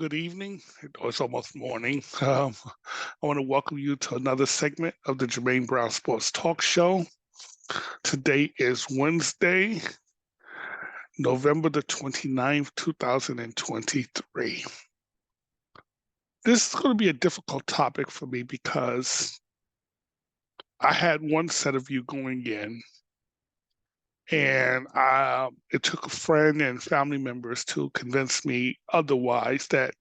good evening. It's almost morning. I want to welcome you to another segment of the Jermaine Brown Sports Talk Show. Today is Wednesday, November the 29th, 2023. This is going to be a difficult topic for me because I had one set of you going in, and it took a friend and family members to convince me otherwise, that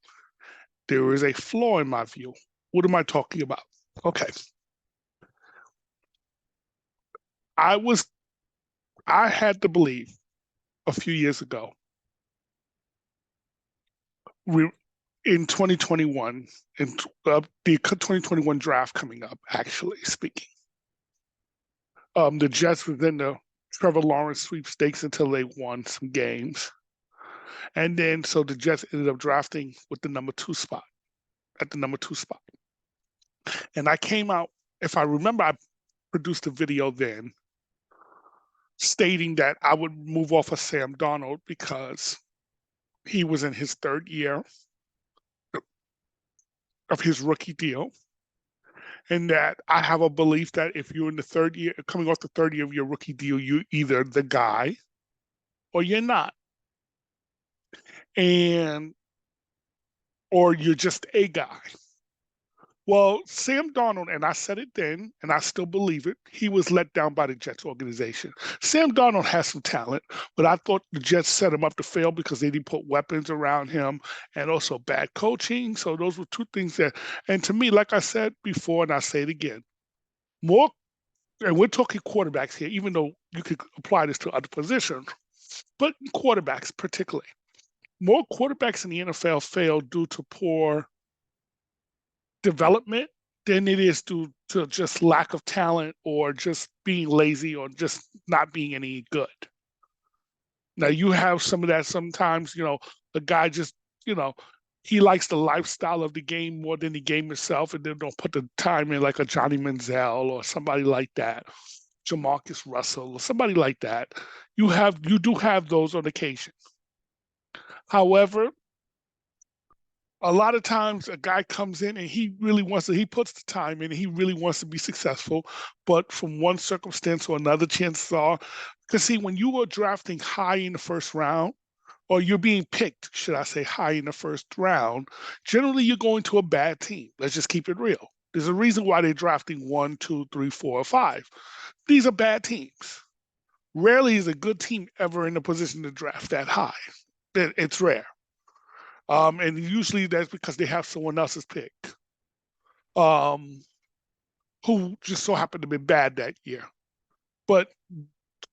there is a flaw in my view. What am I talking about? Okay. I had to believe a few years ago, we in 2021, in the 2021 draft coming up, actually speaking, the Jets were in the Trevor Lawrence sweepstakes until they won some games. And then so the Jets ended up drafting with the number two spot, at the number two spot. And I came out, if I remember, I produced a video then stating that I would move off of Sam Darnold because he was in his third year of his rookie deal. And that I have a belief that if you're in the third year, coming off the third year of your rookie deal, you're either the guy or you're not. Or you're just a guy. Well, Sam Darnold, and I said it then, and I still believe it, he was let down by the Jets organization. Sam Darnold has some talent, but I thought the Jets set him up to fail because they didn't put weapons around him, and also bad coaching. So those were two things that, and to me, like I said before, and I say it again, more, and we're talking quarterbacks here, even though you could apply this to other positions, but quarterbacks particularly. More quarterbacks in the NFL fail due to poor development than it is due to just lack of talent or just being lazy or just not being any good. Now, you have some of that sometimes, the guy just, he likes the lifestyle of the game more than the game itself, and then don't put the time in, like a Johnny Manziel or somebody like that, Jamarcus Russell or somebody like that. You do have those on occasion. However, a lot of times a guy comes in and he puts the time in and he really wants to be successful, but from one circumstance or another, chances are, because see, when you are drafting high in the first round, or you're being picked, should I say, high in the first round, generally you're going to a bad team. Let's just keep it real. There's a reason why they're drafting 1, 2, 3, 4, or 5. These are bad teams. Rarely is a good team ever in a position to draft that high. It's rare. And usually that's because they have someone else's pick, who just so happened to be bad that year. But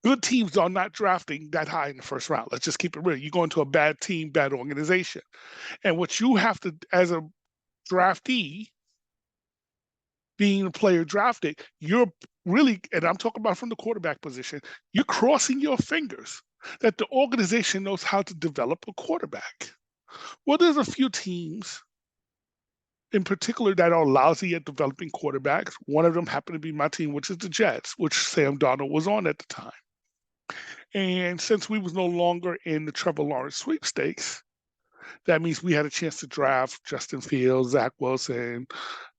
good teams are not drafting that high in the first round. Let's just keep it real. You go into a bad team, bad organization. And what you have to, as a draftee, being a player drafted, you're really, and I'm talking about from the quarterback position, you're crossing your fingers that the organization knows how to develop a quarterback. Well, there's a few teams in particular that are lousy at developing quarterbacks. One of them happened to be my team, which is the Jets, which Sam Darnold was on at the time. And since we was no longer in the Trevor Lawrence sweepstakes, that means we had a chance to draft Justin Fields, Zach Wilson.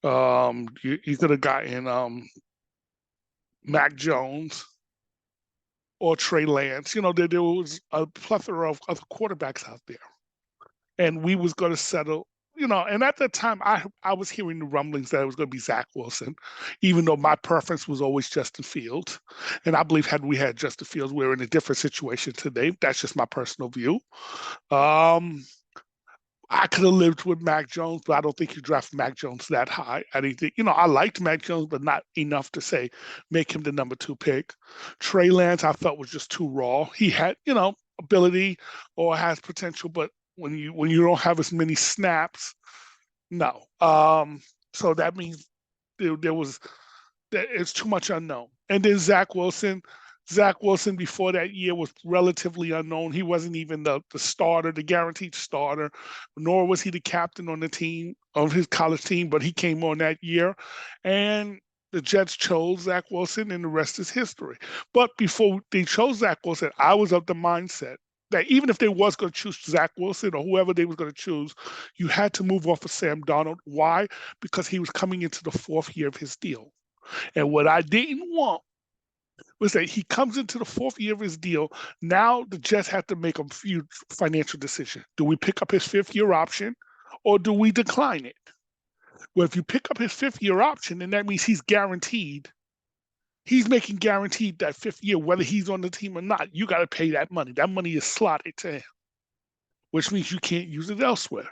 You could have gotten Mac Jones or Trey Lance. There was a plethora of other quarterbacks out there. And we was going to settle, and at that time, I was hearing the rumblings that it was going to be Zach Wilson, even though my preference was always Justin Fields. And I believe had we had Justin Fields, we're in a different situation today. That's just my personal view. I could have lived with Mac Jones, but I don't think you draft Mac Jones that high. I didn't think, I liked Mac Jones, but not enough to say make him the number 2 pick. Trey Lance, I felt was just too raw. He had, ability or has potential, but when you don't have as many snaps, no. So that means it's too much unknown. And then Zach Wilson before that year was relatively unknown. He wasn't even the starter, the guaranteed starter, nor was he the captain on the team, of his college team, but he came on that year. And the Jets chose Zach Wilson, and the rest is history. But before they chose Zach Wilson, I was of the mindset that even if they was going to choose Zach Wilson or whoever they was going to choose, you had to move off of Sam Darnold. Why? Because he was coming into the fourth year of his deal. And what I didn't want was that he comes into the fourth year of his deal. Now the Jets have to make a few financial decisions. Do we pick up his fifth year option or do we decline it? Well, if you pick up his fifth year option, then that means he's guaranteed. He's making guaranteed that fifth year, whether he's on the team or not. You got to pay that money. That money is slotted to him, which means you can't use it elsewhere.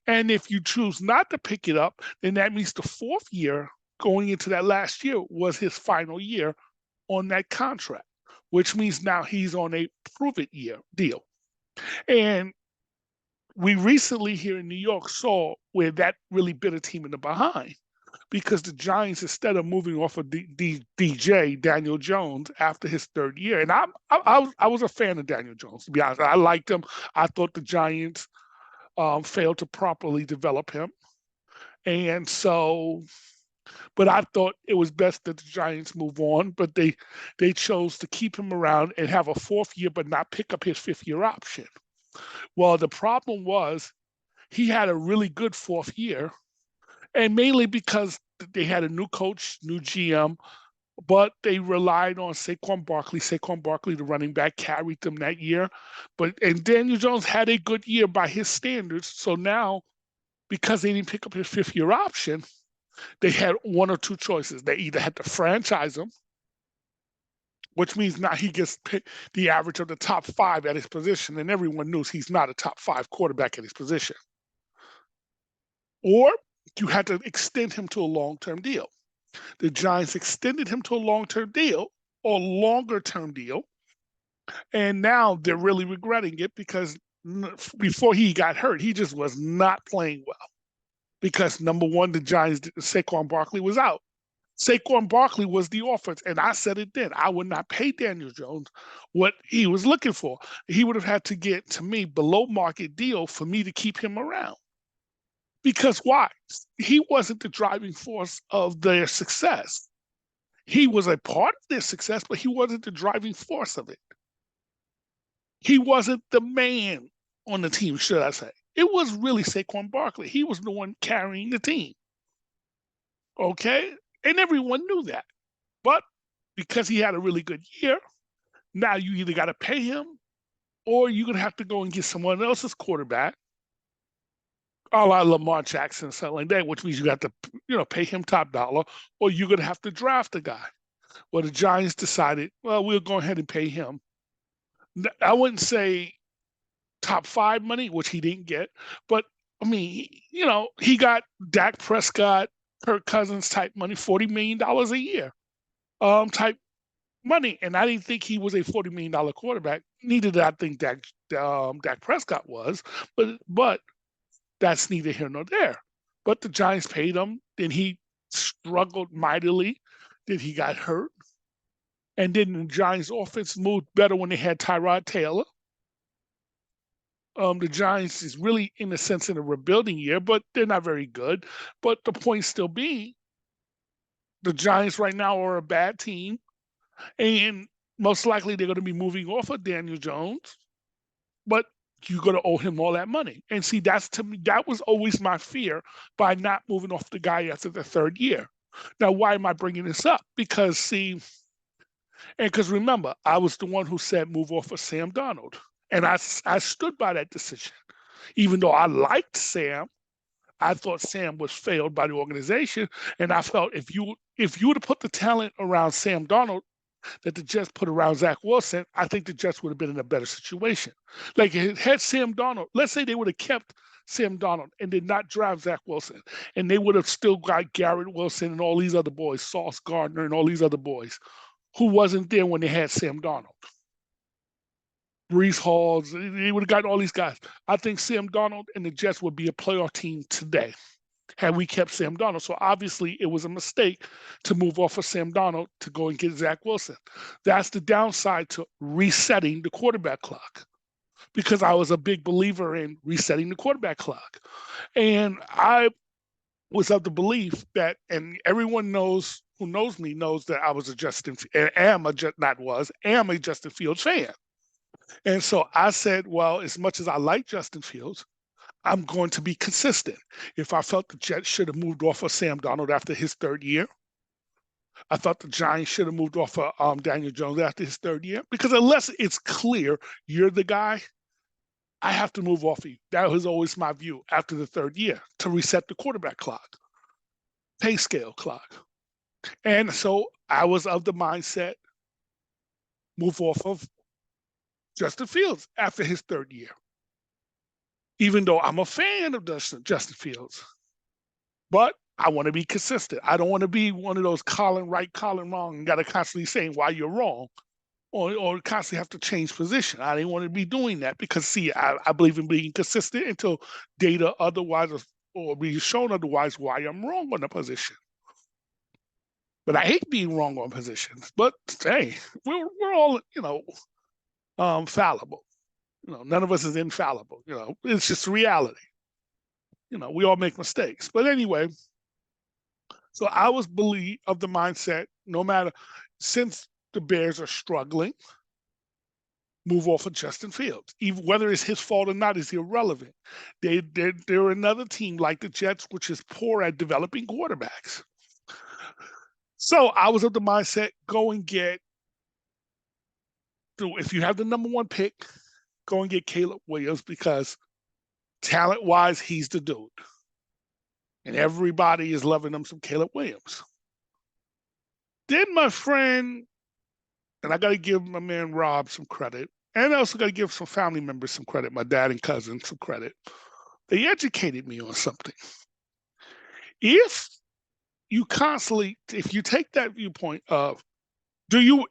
And if you choose not to pick it up, then that means the fourth year going into that last year was his final year on that contract, which means now he's on a prove it year deal. And we recently here in New York saw where that really bit a team in the behind, because the Giants, instead of moving off of DJ Daniel Jones after his third year, and I was a fan of Daniel Jones, to be honest. I liked him. I thought the Giants failed to properly develop him, and so. But I thought it was best that the Giants move on, but they chose to keep him around and have a fourth year, but not pick up his fifth year option. Well, the problem was he had a really good fourth year, and mainly because they had a new coach, new GM, but they relied on Saquon Barkley. Saquon Barkley, the running back, carried them that year. And Daniel Jones had a good year by his standards. So now, because they didn't pick up his fifth year option, they had one or two choices. They either had to franchise him, which means now he gets the average of the top five at his position, and everyone knows he's not a top five quarterback at his position. Or you had to extend him to a long-term deal. The Giants extended him to a long-term deal or longer-term deal, and now they're really regretting it because before he got hurt, he just was not playing well. Because number one, the Giants, Saquon Barkley was out. Saquon Barkley was the offense, and I said it then. I would not pay Daniel Jones what he was looking for. He would have had to get, to me, below market deal for me to keep him around. Because why? He wasn't the driving force of their success. He was a part of their success, but he wasn't the driving force of it. He wasn't the man on the team, should I say. It was really Saquon Barkley. He was the one carrying the team. Okay? And everyone knew that. But because he had a really good year, now you either got to pay him or you're going to have to go and get someone else's quarterback, a la Lamar Jackson, something like that, which means you got to, pay him top dollar, or you're going to have to draft a guy. Well, the Giants decided, well, we'll go ahead and pay him. I wouldn't say top five money, which he didn't get, but I mean, he got Dak Prescott, Kirk Cousins type money, $40 million a year type money. And I didn't think he was a $40 million quarterback. Neither did I think Dak Prescott was, but that's neither here nor there. But the Giants paid him, then he struggled mightily, then he got hurt. And then the Giants offense moved better when they had Tyrod Taylor. The Giants is really, in a sense, in a rebuilding year, but they're not very good. But the point still being, the Giants right now are a bad team, and most likely they're going to be moving off of Daniel Jones, but you're going to owe him all that money. And see, to me, that was always my fear by not moving off the guy after the third year. Now, why am I bringing this up? Because, remember, I was the one who said move off of Sam Darnold. And I stood by that decision. Even though I liked Sam, I thought Sam was failed by the organization. And I felt if you would have put the talent around Sam Darnold that the Jets put around Zach Wilson, I think the Jets would have been in a better situation. Like, had Sam Darnold, let's say they would have kept Sam Darnold and did not draft Zach Wilson, and they would have still got Garrett Wilson and all these other boys, Sauce Gardner and all these other boys, who wasn't there when they had Sam Darnold. Breece Hall, they would have gotten all these guys. I think Sam Darnold and the Jets would be a playoff team today had we kept Sam Darnold. So obviously it was a mistake to move off of Sam Darnold to go and get Zach Wilson. That's the downside to resetting the quarterback clock, because I was a big believer in resetting the quarterback clock. And I was of the belief that, and everyone knows who knows me knows that I was a Justin Fields fan. And so I said, well, as much as I like Justin Fields, I'm going to be consistent. If I felt the Jets should have moved off of Sam Darnold after his third year, I thought the Giants should have moved off of Daniel Jones after his third year. Because unless it's clear you're the guy, I have to move off of you. That was always my view after the third year to reset the quarterback clock, PayScale clock. And so I was of the mindset, move off of Justin Fields after his third year. Even though I'm a fan of Justin Fields, but I want to be consistent. I don't want to be one of those Colin right, Colin wrong, and got to constantly saying why you're wrong, or constantly have to change position. I didn't want to be doing that because, see, I believe in being consistent until data otherwise or be shown otherwise why I'm wrong on a position. But I hate being wrong on positions. But hey, we're all fallible. None of us is infallible. It's just reality. We all make mistakes. But anyway, so I was of the mindset, no matter, since the Bears are struggling, move off of Justin Fields. Even whether it's his fault or not is irrelevant. They're another team like the Jets, which is poor at developing quarterbacks. So I was of the mindset, go and get, if you have the number one pick, go and get Caleb Williams because talent-wise, he's the dude. And everybody is loving him some Caleb Williams. Then my friend, and I got to give my man Rob some credit, and I also got to give some family members some credit, my dad and cousin some credit. They educated me on something. If you take that viewpoint of, you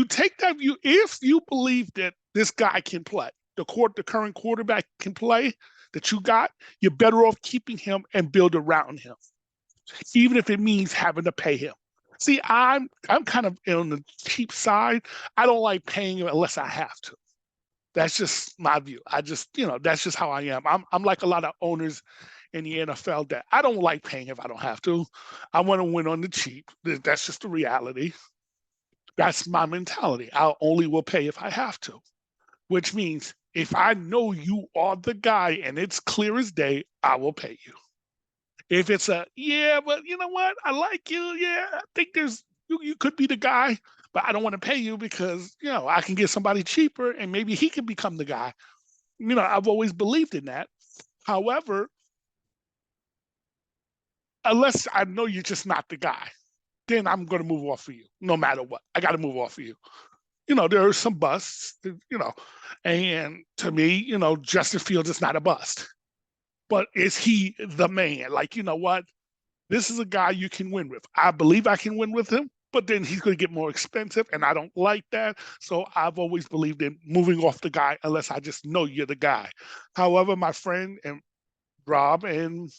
take that view, if you believe that this guy can play, the current quarterback can play that you got, you're better off keeping him and build around him, even if it means having to pay him. See, I'm kind of on the cheap side. I don't like paying him unless I have to. That's just my view. That's just how I am. I'm like a lot of owners in the NFL that I don't like paying if I don't have to. I want to win on the cheap. That's just the reality. That's my mentality. I only will pay if I have to, which means if I know you are the guy and it's clear as day, I will pay you. If it's but you know what? I like you. Yeah, I think you could be the guy, but I don't want to pay you because, I can get somebody cheaper and maybe he can become the guy. I've always believed in that. However, unless I know you're just not the guy, then I'm going to move off of you no matter what. I got to move off of you. There are some busts, and to me, Justin Fields is not a bust. But is he the man? Like, you know what? This is a guy you can win with. I believe I can win with him, but then he's going to get more expensive, and I don't like that. So I've always believed in moving off the guy unless I just know you're the guy. However, my friend and Rob and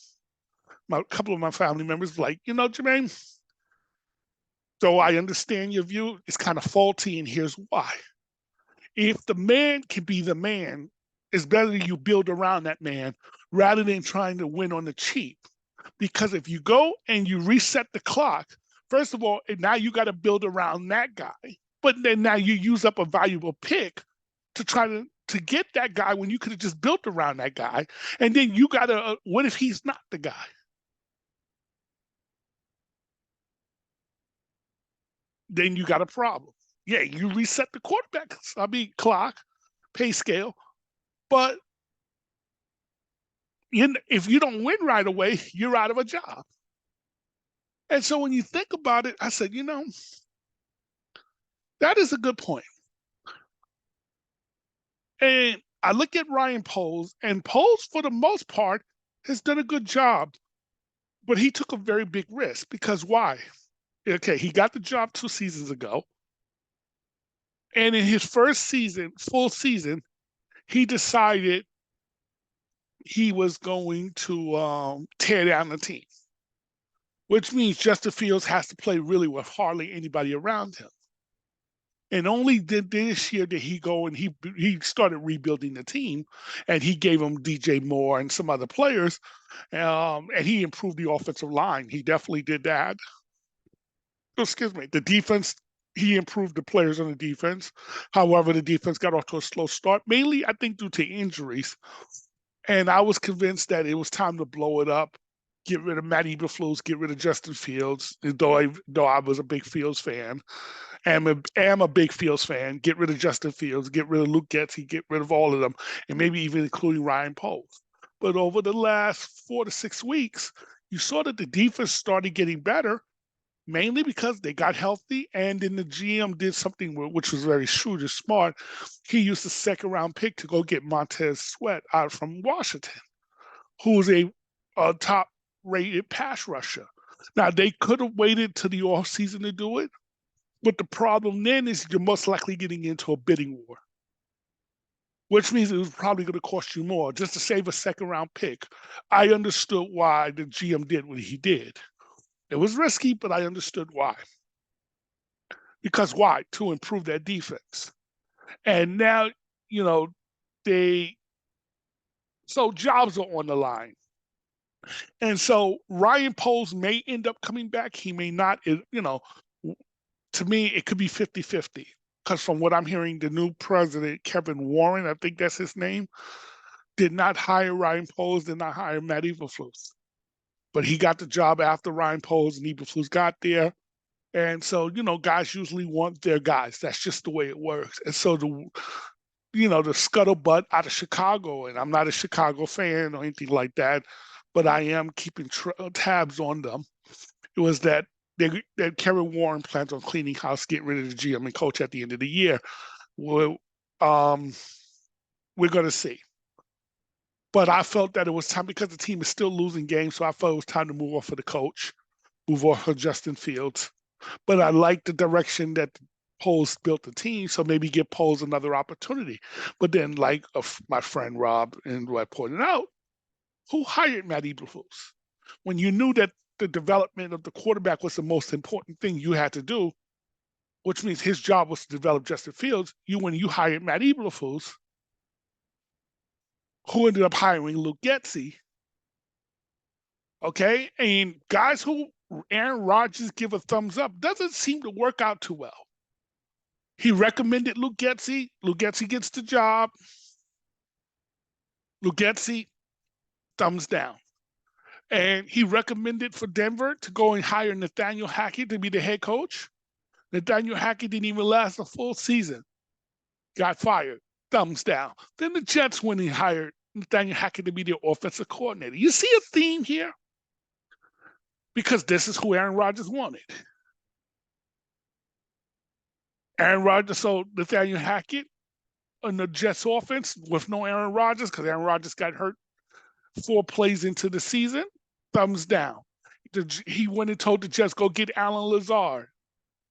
a couple of my family members like, Jermaine, so I understand your view. It's kind of faulty, and here's why. If the man can be the man, it's better you build around that man rather than trying to win on the cheap. Because if you go and you reset the clock, first of all, now you got to build around that guy. But then now you use up a valuable pick to try to get that guy when you could have just built around that guy. And then you got to, what if he's not the guy? Then you got a problem. Yeah, you reset the clock, PayScale, but if you don't win right away, you're out of a job. And so when you think about it, I said, that is a good point. And I look at Ryan Poles, and Poles, for the most part, has done a good job, but he took a very big risk because why? Okay, he got the job 2 seasons ago. And in his first season, full season, he decided he was going to tear down the team, which means Justin Fields has to play really with hardly anybody around him. And only this year did he go and he started rebuilding the team, and he gave him DJ Moore and some other players, and he improved the offensive line. He definitely did that. Excuse me. The defense he improved the players on the defense. However, the defense got off to a slow start, mainly I think due to injuries. And I was convinced that it was time to blow it up, get rid of Matt Eberflus, get rid of Justin Fields. Though I was a big Fields fan, am a big Fields fan. Get rid of Justin Fields, get rid of Luke Getsy, get rid of all of them, and maybe even including Ryan Poles. But over the last 4 to 6 weeks, you saw that the defense started getting better, mainly because they got healthy, and then the GM did something which was very shrewd and smart. He used the second round pick to go get Montez Sweat out from Washington, who's a top rated pass rusher. Now, they could have waited to the offseason to do it, but the problem then is you're most likely getting into a bidding war, which means it was probably going to cost you more just to save a second round pick. I understood why the GM did what he did. It was risky, but I understood why. Because why? To improve their defense. And now, you know, so jobs are on the line. And so Ryan Poles may end up coming back. He may not. To me, it could be 50-50. Because from what I'm hearing, the new president, Kevin Warren, I think that's his name, did not hire Ryan Poles, did not hire Matt Eberflus. But he got the job after Ryan Poles and Eberflus got there. And so, guys usually want their guys. That's just the way it works. And so the scuttlebutt out of Chicago, and I'm not a Chicago fan or anything like that, but I am keeping tabs on them. It was that Kevin Warren plans on cleaning house, get rid of the GM and coach at the end of the year. We're going to see. But I felt that it was time because the team is still losing games, so I felt it was time to move off of the coach, move off of Justin Fields. But I like the direction that Poles built the team, so maybe give Poles another opportunity. But then, like my friend Rob and who I pointed out, who hired Matt Eberflus? When you knew that the development of the quarterback was the most important thing you had to do, which means his job was to develop Justin Fields, when you hired Matt Eberflus, who ended up hiring Luke Getsy, okay? And guys who Aaron Rodgers give a thumbs up doesn't seem to work out too well. He recommended Luke Getsy. Luke Getsy gets the job. Luke Getsy, thumbs down. And he recommended for Denver to go and hire Nathaniel Hackett to be the head coach. Nathaniel Hackett didn't even last a full season. Got fired. Thumbs down. Then the Jets went and hired Nathaniel Hackett to be their offensive coordinator. You see a theme here? Because this is who Aaron Rodgers wanted. Aaron Rodgers, so Nathaniel Hackett on the Jets offense with no Aaron Rodgers, because Aaron Rodgers got hurt 4 plays into the season, thumbs down. He went and told the Jets, go get Alan Lazard.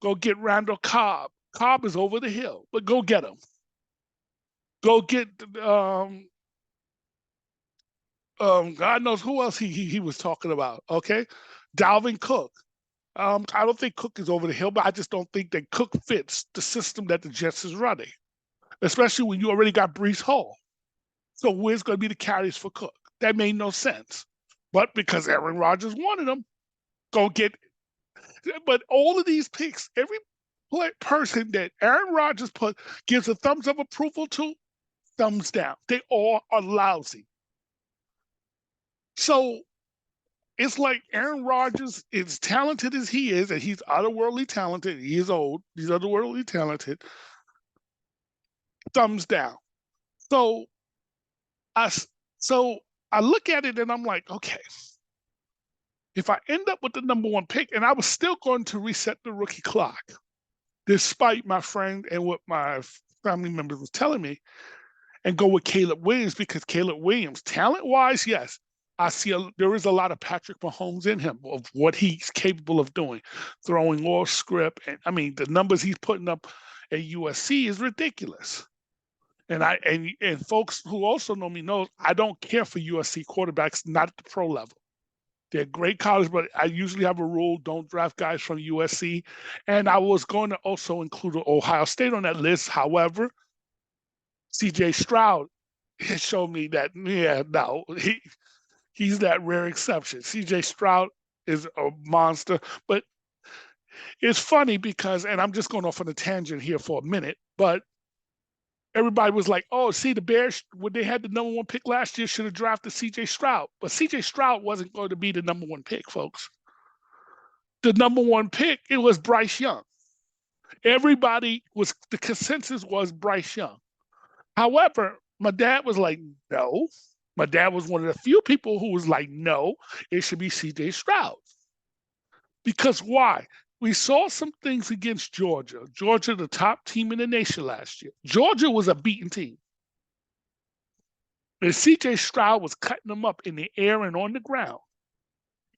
Go get Randall Cobb. Cobb is over the hill, but go get him. Go get God knows who else he was talking about, okay? Dalvin Cook. I don't think Cook is over the hill, but I just don't think that Cook fits the system that the Jets is running, especially when you already got Breece Hall. So where's going to be the carries for Cook? That made no sense. But because Aaron Rodgers wanted him, go get. But all of these picks, every person that Aaron Rodgers gives a thumbs up approval to, thumbs down. They all are lousy. So it's like Aaron Rodgers, as talented as he is, and he's otherworldly talented, he is old, he's otherworldly talented, thumbs down. So I look at it and I'm like, okay, if I end up with the number 1 pick, and I was still going to reset the rookie clock, despite my friend and what my family members was telling me, and go with Caleb Williams, because Caleb Williams, talent-wise, yes, I see there is a lot of Patrick Mahomes in him of what he's capable of doing, throwing off script. And I mean, the numbers he's putting up at USC is ridiculous. And folks who also know me knows I don't care for USC quarterbacks, not at the pro level. They're great college, but I usually have a rule: don't draft guys from USC. And I was going to also include Ohio State on that list. However, C.J. Stroud has shown me that, he's that rare exception. C.J. Stroud is a monster, but It's funny because, and I'm just going off on a tangent here for a minute, but everybody was like, "Oh, see, the Bears when they had the number one pick last year should have drafted C.J. Stroud," but C.J. Stroud wasn't going to be the number one pick, folks. The number one pick it was Bryce Young. Everybody was the consensus was Bryce Young. However, my dad was like, "No." My dad was one of the few people who was like, "No, it should be C.J. Stroud." Because why? We saw some things against Georgia. Georgia, the top team in the nation last year. Georgia was a beaten team. And CJ Stroud was cutting them up in the air and on the ground.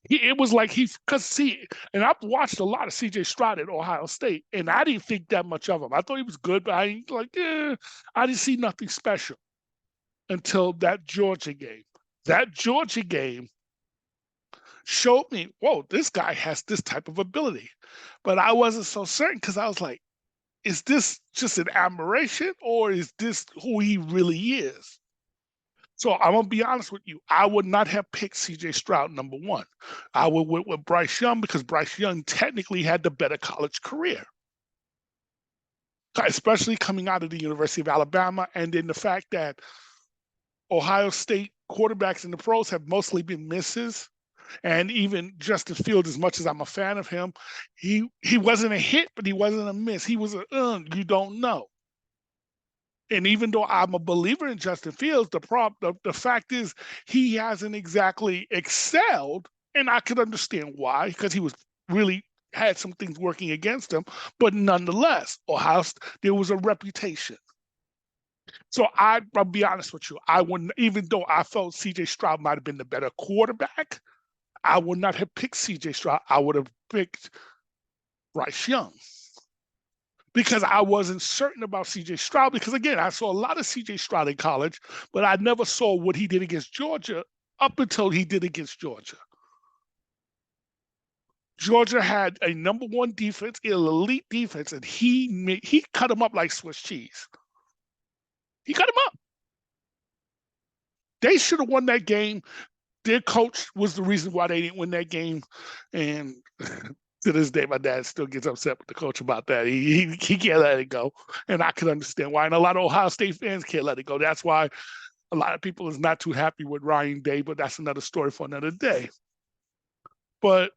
It was like because see, and I've watched a lot of CJ Stroud at Ohio State, and I didn't think that much of him. I thought he was good, but I ain't like, I didn't see nothing special until that Georgia game. That Georgia game showed me, whoa, this guy has this type of ability. But I wasn't so certain because I was like, is this just an admiration or is this who he really is? So I'm gonna be honest with you. I would not have picked CJ Stroud number one. I would went with Bryce Young because Bryce Young technically had the better college career, especially coming out of the University of Alabama, and then the fact that Ohio State quarterbacks in the pros have mostly been misses. And even Justin Fields, as much as I'm a fan of him, he wasn't a hit, but he wasn't a miss. He was you don't know. And even though I'm a believer in Justin Fields, the fact is he hasn't exactly excelled, and I could understand why, because he was really had some things working against him. But nonetheless, there was a reputation. So I'll be honest with you, I wouldn't, even though I felt C.J. Stroud might have been the better quarterback, I would not have picked C.J. Stroud. I would have picked Bryce Young. Because I wasn't certain about CJ Stroud. Because again, I saw a lot of CJ Stroud in college, but I never saw what he did against Georgia up until he did against Georgia. Georgia had a number one defense, an elite defense, and he cut him up like Swiss cheese. He cut him up. They should have won that game. Their coach was the reason why they didn't win that game, and to this day, my dad still gets upset with the coach about that. He can't let it go, and I can understand why. And a lot of Ohio State fans can't let it go. That's why a lot of people is not too happy with Ryan Day, but that's another story for another day. But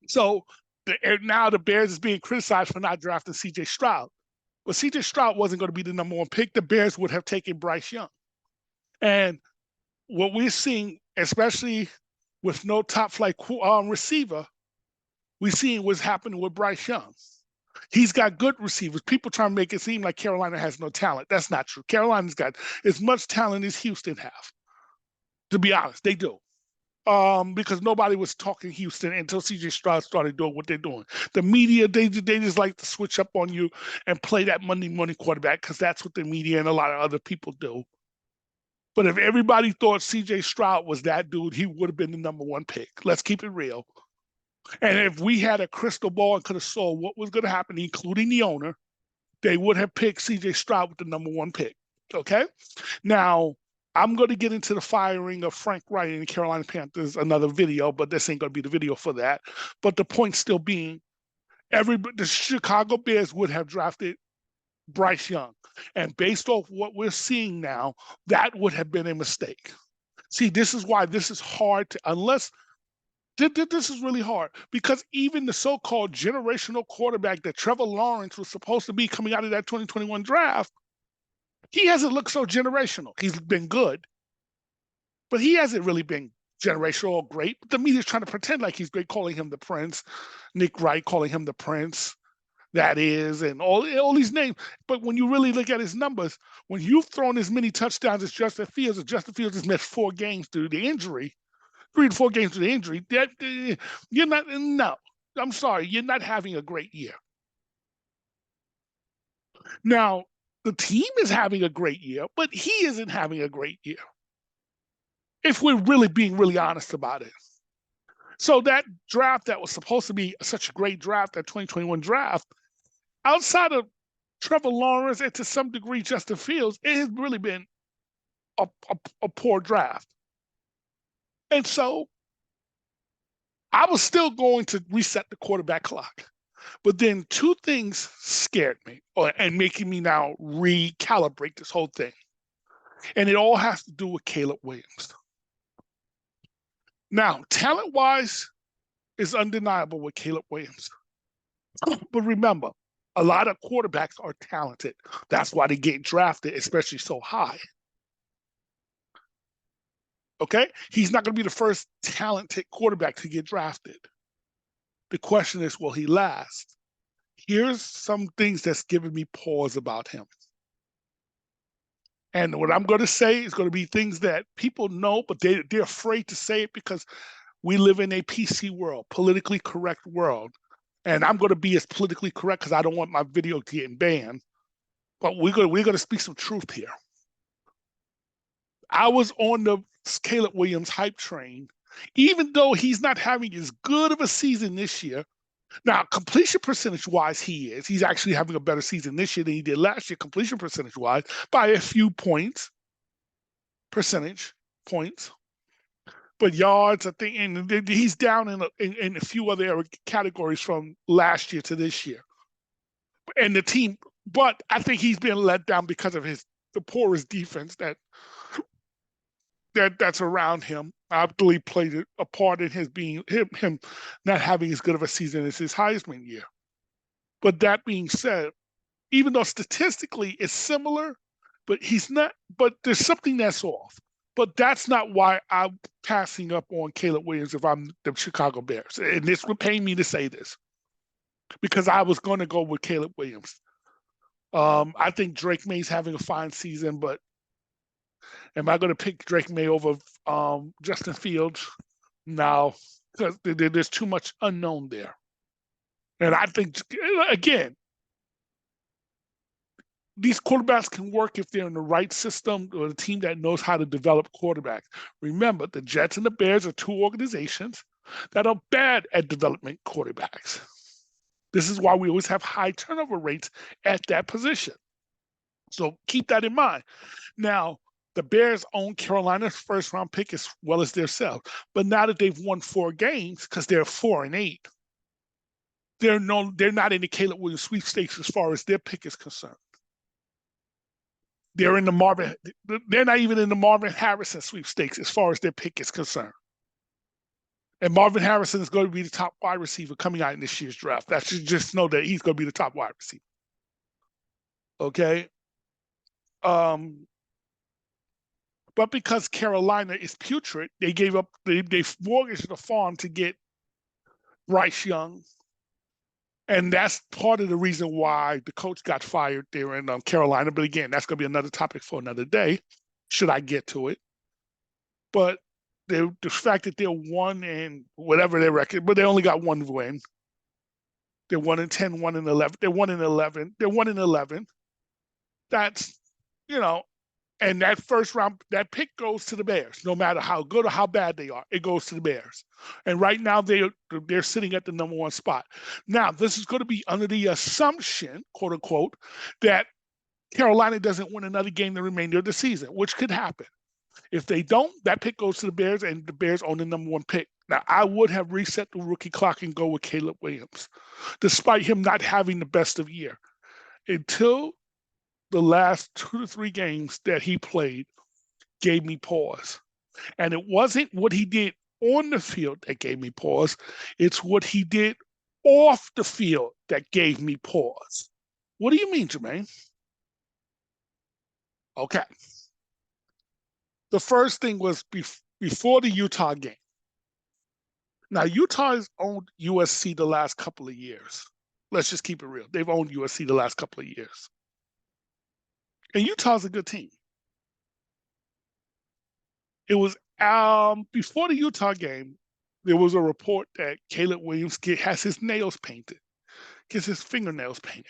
so now the Bears is being criticized for not drafting C.J. Stroud, but C.J. Stroud wasn't going to be the number one pick. The Bears would have taken Bryce Young, and what we're seeing, especially with no top flight receiver, we see what's happening with Bryce Young. He's got good receivers. People try to make it seem like Carolina has no talent. That's not true. Carolina's got as much talent as Houston have. To be honest, they do. Because nobody was talking Houston until CJ Stroud started doing what they're doing. The media, they just like to switch up on you and play that Monday morning quarterback because that's what the media and a lot of other people do. But if everybody thought CJ Stroud was that dude, he would have been the number one pick. Let's keep it real. And if we had a crystal ball and could have saw what was going to happen, including the owner, they would have picked CJ Stroud with the number one pick. Okay? Now, I'm going to get into the firing of Frank Wright in the Carolina Panthers, another video, but this ain't going to be the video for that. But the point still being, the Chicago Bears would have drafted Bryce Young. And based off what we're seeing now, that would have been a mistake. See, this is why this is hard to, unless this is really hard, because even the so-called generational quarterback that Trevor Lawrence was supposed to be coming out of that 2021 draft, he hasn't looked so generational. He's been good, but he hasn't really been generational or great. But the media's trying to pretend like he's great, calling him the Prince, Nick Wright calling him the Prince, that is, and all these names. But when you really look at his numbers, when you've thrown as many touchdowns as Justin Fields has missed 4 games due to the injury, 3 to 4 games to the injury, that you're not. No, I'm sorry, you're not having a great year. Now, the team is having a great year, but he isn't having a great year. If we're really being really honest about it. So that draft that was supposed to be such a great draft, that 2021 draft, outside of Trevor Lawrence and to some degree Justin Fields, it has really been a poor draft. And so I was still going to reset the quarterback clock. But then two things scared me and making me now recalibrate this whole thing. And it all has to do with Caleb Williams. Now, talent-wise, it's undeniable with Caleb Williams. But remember, a lot of quarterbacks are talented. That's why they get drafted, especially so high. Okay? He's not going to be the first talented quarterback to get drafted. The question is, will he last? Here's some things that's giving me pause about him. And what I'm going to say is going to be things that people know, but they're afraid to say it because we live in a PC world, politically correct world. And I'm going to be as politically correct because I don't want my video getting banned. But we're going to speak some truth here. I was on the Caleb Williams hype train, even though he's not having as good of a season this year. Now, completion percentage-wise, he is. He's actually having a better season this year than he did last year, completion percentage-wise, by a few percentage points. But yards, I think, and he's down in a few other categories from last year to this year. And the team, but I think he's been let down because of the porous defense that's around him. I believe played a part in his being him not having as good of a season as his Heisman year. But that being said, even though statistically it's similar, but he's not. But there's something that's off. But that's not why I'm passing up on Caleb Williams if I'm the Chicago Bears. And this would pain me to say this because I was going to go with Caleb Williams. I think Drake May's having a fine season, but am I going to pick Drake May over Justin Fields? No, because there's too much unknown there. And I think, again, these quarterbacks can work if they're in the right system or a team that knows how to develop quarterbacks. Remember, the Jets and the Bears are two organizations that are bad at development quarterbacks. This is why we always have high turnover rates at that position. So keep that in mind. Now, the Bears own Carolina's first-round pick as well as themselves. But now that they've won 4 games, because they're 4-8, they're not in the Caleb Williams sweepstakes as far as their pick is concerned. They're not even in the Marvin Harrison sweepstakes as far as their pick is concerned. And Marvin Harrison is going to be the top wide receiver coming out in this year's draft. That should just know that he's going to be the top wide receiver. Okay. But because Carolina is putrid, they mortgaged the farm to get Bryce Young. And that's part of the reason why the coach got fired there in Carolina. But again, that's going to be another topic for another day, should I get to it. But the fact that they're 1 and whatever their record, but they only got 1 win. They're 1-10, 1-11. They're 1-11. They're 1-11. That's, and that first round, that pick goes to the Bears. No matter how good or how bad they are, it goes to the Bears. And right now they're sitting at the number 1 spot. Now, this is going to be under the assumption, quote unquote, that Carolina doesn't win another game the remainder of the season, which could happen. If they don't, that pick goes to the Bears, and the Bears own the number 1 pick. Now, I would have reset the rookie clock and go with Caleb Williams, despite him not having the best of year. Until the last 2 to 3 games that he played gave me pause. And it wasn't what he did on the field that gave me pause. It's what he did off the field that gave me pause. What do you mean, Jermaine? Okay. The first thing was before the Utah game. Now, Utah has owned USC the last couple of years. Let's just keep it real. They've owned USC the last couple of years. And Utah's a good team. It was before the Utah game, there was a report that Caleb Williams has his nails painted, gets his fingernails painted,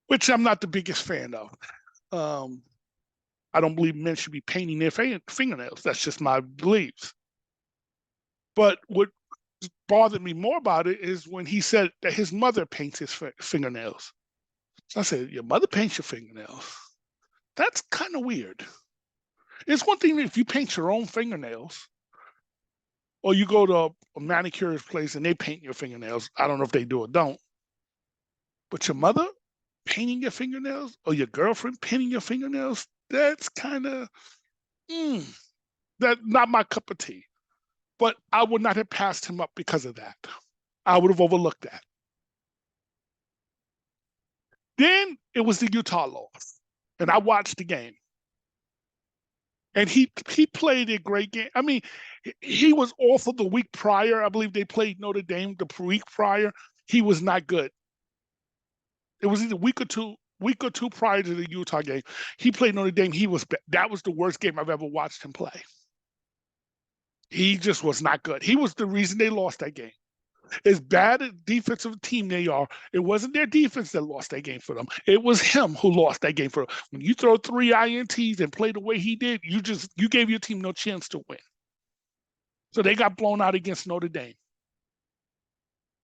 which I'm not the biggest fan of. I don't believe men should be painting their fingernails. That's just my beliefs. But what bothered me more about it is when he said that his mother paints his fingernails. So I said, your mother paints your fingernails? That's kind of weird. It's one thing if you paint your own fingernails, Or you go to a manicurist place and they paint your fingernails. I don't know if they do or don't. But your mother painting your fingernails or your girlfriend painting your fingernails, that's kind of, that not my cup of tea. But I would not have passed him up because of that. I would have overlooked that. Then it was the Utah loss, and I watched the game. And he played a great game. I mean, he was awful the week prior. I believe they played Notre Dame the week prior. He was not good. It was either week or two prior to the Utah game. He played Notre Dame. That was the worst game I've ever watched him play. He just was not good. He was the reason they lost that game. As bad a defensive team they are, it wasn't their defense that lost that game for them. It was him who lost that game for them. When you throw 3 INTs and play the way he did, you gave your team no chance to win. So they got blown out against Notre Dame.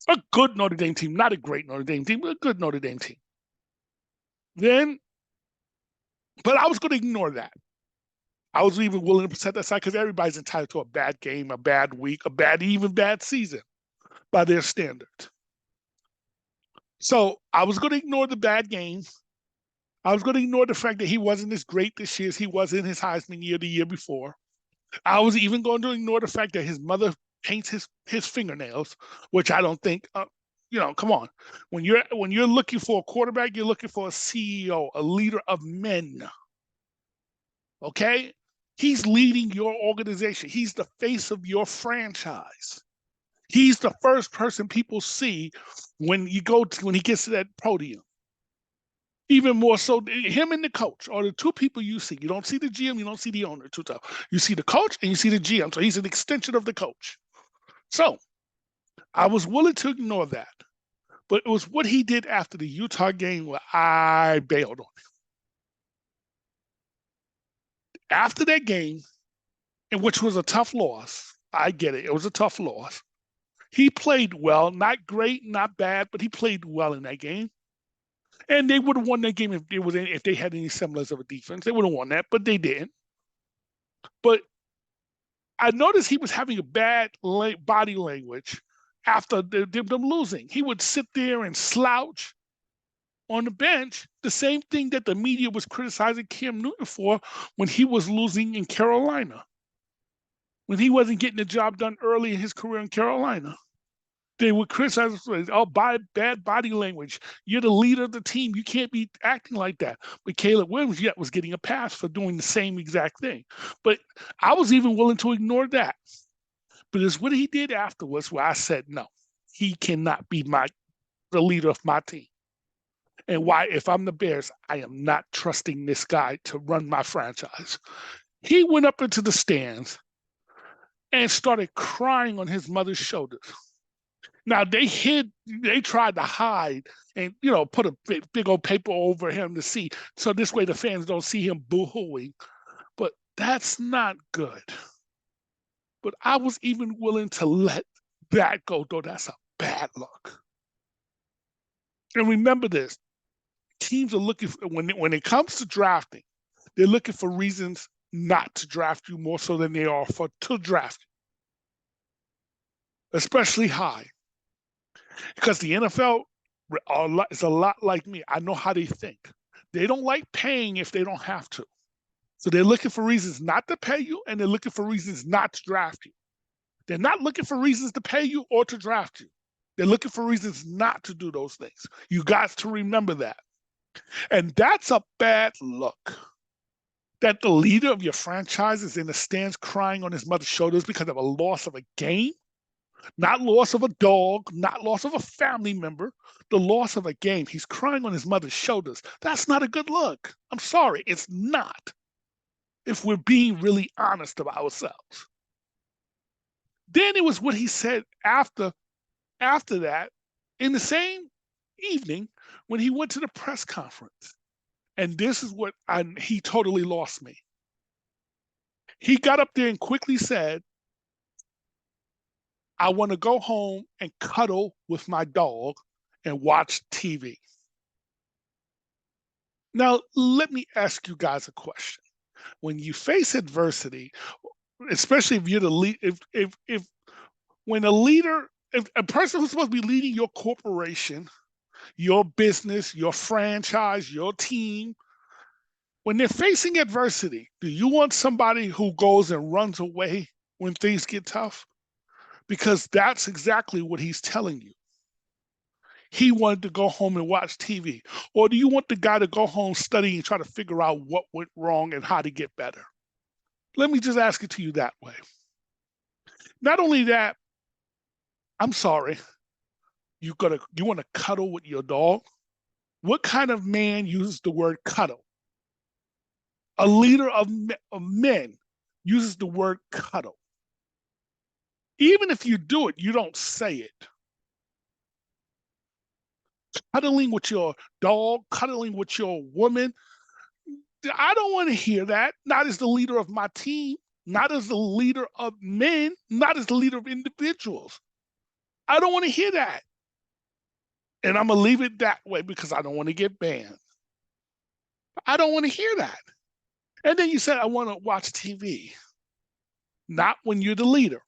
A good Notre Dame team, not a great Notre Dame team, but a good Notre Dame team. But I was going to ignore that. I was even willing to set that aside because everybody's entitled to a bad game, a bad week, even bad season by their standards. So I was going to ignore the bad games. I was going to ignore the fact that he wasn't as great this year as he was in his Heisman year the year before. I was even going to ignore the fact that his mother paints his fingernails, which I don't think, come on. When you're looking for a quarterback, you're looking for a CEO, a leader of men. Okay? He's leading your organization. He's the face of your franchise. He's the first person people see when he gets to that podium. Even more so, him and the coach are the two people you see. You don't see the GM, you don't see the owner. You see the coach and you see the GM. So he's an extension of the coach. So I was willing to ignore that. But it was what he did after the Utah game where I bailed on him. After that game, and which was a tough loss, I get it. It was a tough loss. He played well, not great, not bad, but he played well in that game. And they would have won that game if they had any semblance of a defense. They would have won that, but they didn't. But I noticed he was having a bad body language after them losing. He would sit there and slouch on the bench, the same thing that the media was criticizing Cam Newton for when he was losing in Carolina, when he wasn't getting the job done early in his career in Carolina. They would criticize us, bad body language. You're the leader of the team. You can't be acting like that. But Caleb Williams yet was getting a pass for doing the same exact thing. But I was even willing to ignore that. But it's what he did afterwards where I said, no, he cannot be the leader of my team. And why, if I'm the Bears, I am not trusting this guy to run my franchise. He went up into the stands and started crying on his mother's shoulders. Now they tried to hide and put a big old paper over him to see, so this way the fans don't see him boo-hooing. But that's not good. But I was even willing to let that go, though that's a bad look. And remember this: teams are looking for, when it comes to drafting, they're looking for reasons not to draft you more so than they are to draft you, especially high. Because the NFL is a lot like me. I know how they think. They don't like paying if they don't have to. So they're looking for reasons not to pay you, and they're looking for reasons not to draft you. They're not looking for reasons to pay you or to draft you. They're looking for reasons not to do those things. You got to remember that. And that's a bad look. That the leader of your franchise is in the stands crying on his mother's shoulders because of a loss of a game. Not loss of a dog, not loss of a family member, the loss of a game. He's crying on his mother's shoulders. That's not a good look. I'm sorry, it's not. If we're being really honest about ourselves. Then it was what he said after that, in the same evening when he went to the press conference. And this is what he totally lost me. He got up there and quickly said, I want to go home and cuddle with my dog and watch TV. Now, let me ask you guys a question. When you face adversity, especially if you're the lead, if When a leader, a person who's supposed to be leading your corporation, your business, your franchise, your team, when they're facing adversity, do you want somebody who goes and runs away when things get tough? Because that's exactly what he's telling you. He wanted to go home and watch TV. Or do you want the guy to go home, study, and try to figure out what went wrong and how to get better? Let me just ask it to you that way. Not only that, I'm sorry, you want to cuddle with your dog? What kind of man uses the word cuddle? A leader of men uses the word cuddle. Even if you do it, you don't say it. Cuddling with your dog, cuddling with your woman, I don't want to hear that. Not as the leader of my team, not as the leader of men, not as the leader of individuals. I don't want to hear that. And I'm going to leave it that way because I don't want to get banned. I don't want to hear that. And then you said, I want to watch TV. Not when you're the leader.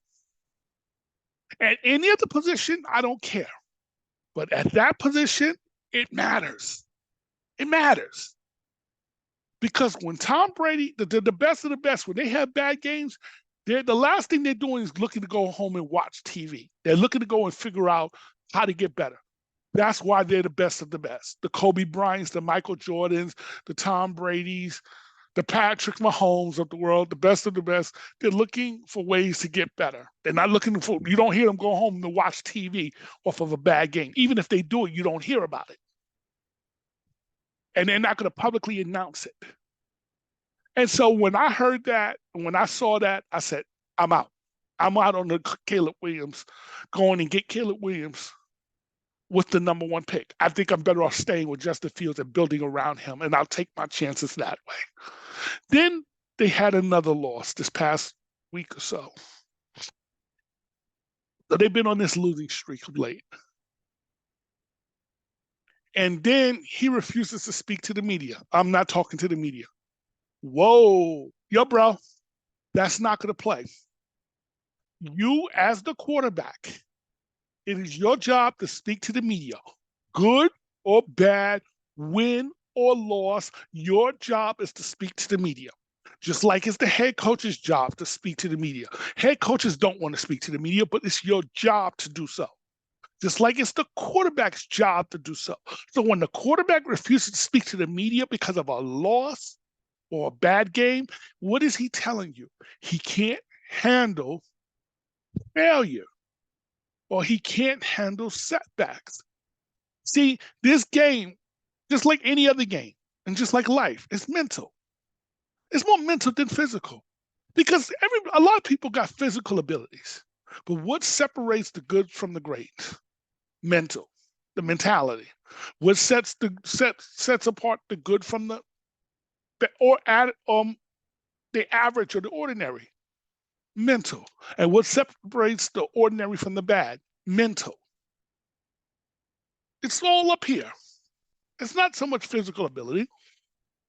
At any other position, I don't care. But at that position, it matters. It matters. Because when Tom Brady, the best of the best, when they have bad games, the last thing they're doing is looking to go home and watch TV. They're looking to go and figure out how to get better. That's why they're the best of the best. The Kobe Bryants, the Michael Jordans, the Tom Bradys, the Patrick Mahomes of the world, the best of the best. They're looking for ways to get better. They're not looking for, you don't hear them go home to watch TV off of a bad game. Even if they do it, you don't hear about it. And they're not going to publicly announce it. And so when I heard that, when I saw that, I said, I'm out. I'm out on the Caleb Williams, going and get Caleb Williams with the number 1 pick. I think I'm better off staying with Justin Fields and building around him, and I'll take my chances that way. Then they had another loss this past week or so. So they've been on this losing streak of late. And then he refuses to speak to the media. I'm not talking to the media. Whoa, yo, bro, that's not going to play. You, as the quarterback, it is your job to speak to the media. Good or bad, win or loss, your job is to speak to the media. Just like it's the head coach's job to speak to the media. Head coaches don't want to speak to the media, but it's your job to do so. Just like it's the quarterback's job to do so. So when the quarterback refuses to speak to the media because of a loss or a bad game, what is he telling you? He can't handle failure, or he can't handle setbacks. See, this game, just like any other game, and just like life, it's mental. It's more mental than physical. Because a lot of people got physical abilities. But what separates the good from the great? Mental, the mentality. What sets apart the good from the average or the ordinary? Mental. And what separates the ordinary from the bad? Mental. It's all up here. It's not so much physical ability.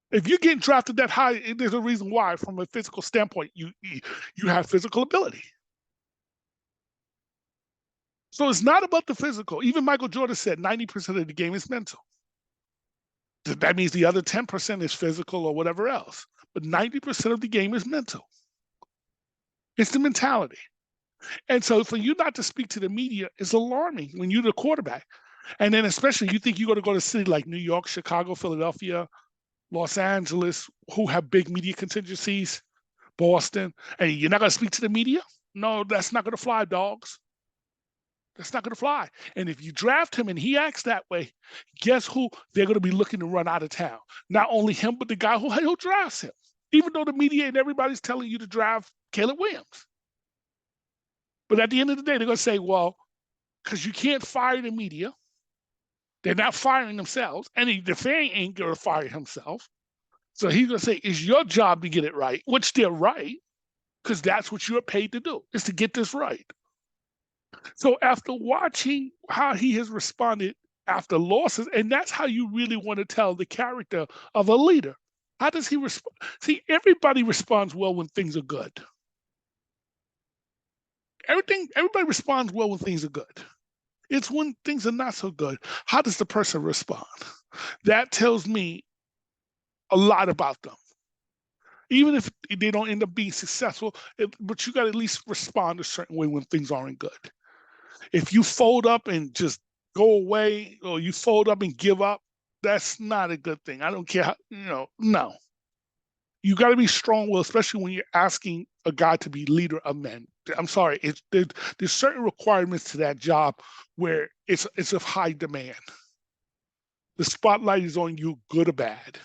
If you're getting drafted that high, there's a reason why, from a physical standpoint, you have physical ability. So it's not about the physical. Even Michael Jordan said 90% of the game is mental. That means the other 10% is physical or whatever else. But 90% of the game is mental. It's the mentality. And so for you not to speak to the media is alarming when you're the quarterback. And then especially you think you're going to go to a city like New York, Chicago, Philadelphia, Los Angeles, who have big media contingencies, Boston, and you're not going to speak to the media? No, that's not going to fly, dogs. That's not going to fly. And if you draft him and he acts that way, guess who they're going to be looking to run out of town? Not only him, but the guy who drafts him. Even though the media and everybody's telling you to draft Caleb Williams. But at the end of the day, they're going to say, well, because you can't fire the media. They're not firing themselves. And the fan ain't going to fire himself. So he's going to say, it's your job to get it right, which they're right, because that's what you're paid to do, is to get this right. So after watching how he has responded after losses, and that's how you really want to tell the character of a leader. How does he respond? See, everybody responds well when things are good. everybody responds well when things are good. It's when things are not so good. How does the person respond? That tells me a lot about them. Even if they don't end up being successful, but you got to at least respond a certain way when things aren't good. If you fold up and just go away, or you fold up and give up, that's not a good thing. I don't care how, no. You got to be strong-willed, especially when you're asking a guy to be leader of men. I'm sorry, there's certain requirements to that job where it's of high demand. The spotlight is on you, good or bad.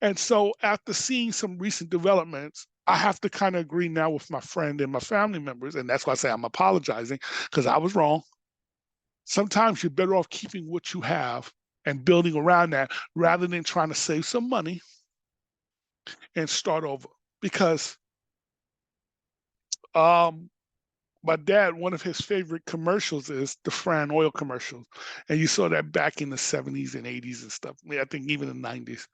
And so after seeing some recent developments, I have to kind of agree now with my friend and my family members. And that's why I say I'm apologizing, because I was wrong. Sometimes you're better off keeping what you have and building around that rather than trying to save some money and start over. Because my dad, one of his favorite commercials is the Fran oil commercials. And you saw that back in the 70s and 80s and stuff. I think even the 90s.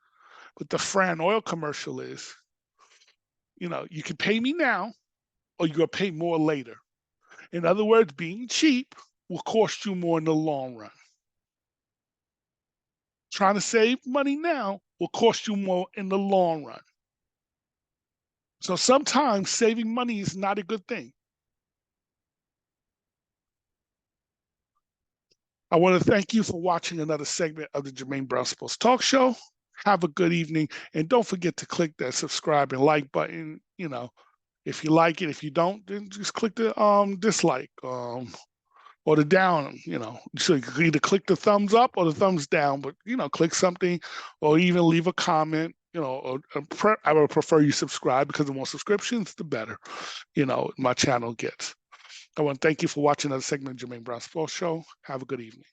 But the Fran oil commercial is, you can pay me now or you're going to pay more later. In other words, being cheap will cost you more in the long run. Trying to save money now will cost you more in the long run. So sometimes saving money is not a good thing. I want to thank you for watching another segment of the Jermaine Brown Sports Talk Show. Have a good evening. And don't forget to click that subscribe and like button. If you like it, if you don't, then just click the dislike or the down, So you can either click the thumbs up or the thumbs down, but click something or even leave a comment, I would prefer you subscribe, because the more subscriptions, the better, my channel gets. I want to thank you for watching another segment of Jermaine Brown Sports Show. Have a good evening.